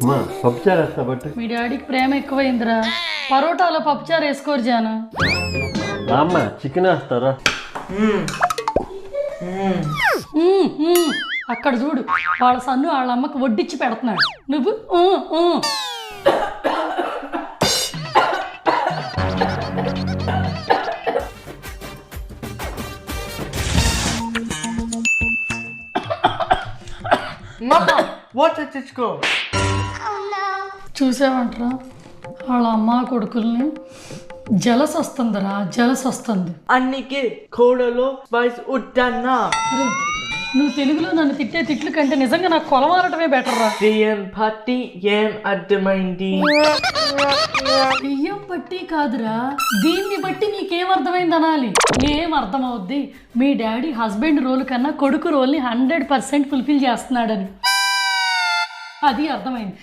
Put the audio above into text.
అమ్మా పప్పుచారు వేస్తా బట్టి మీ డాడీకి ప్రేమ ఎక్కువైందిరా. పరోటాలో పప్పుచారు వేసుకోరు జాను. అమ్మ చికెన్ వేస్తారా? అక్కడ చూడు, వాళ్ళ సన్ను వాళ్ళ అమ్మకి వడ్డిచ్చి పెడుతున్నాడు. నువ్వు చూసావంటరా వాళ్ళ అమ్మ కొడుకుల్ని. జలస్ వస్తుందిరా, జలస్ వస్తుంది. అన్నికి కోడలో స్పైస్ ఉట్టన్నా. అరే, నువ్వు తెలుగులో నన్ను తిట్టే తిట్లు కంటే నిజంగా నాకు కొలమారటమే బెటర్ రా. బియ్యం పట్టి ఏం అర్థమైంది? బియ్యం పట్టి కాదురా, దీన్ని బట్టి నీకేం అర్థమైంది అనాలి. ఏం అర్థమవుద్ది? మీ డాడీ హస్బెండ్ రోల్ కన్నా కొడుకు రోల్ని 100% ఫుల్ఫిల్ చేస్తున్నాడని. అది అర్థమైంది.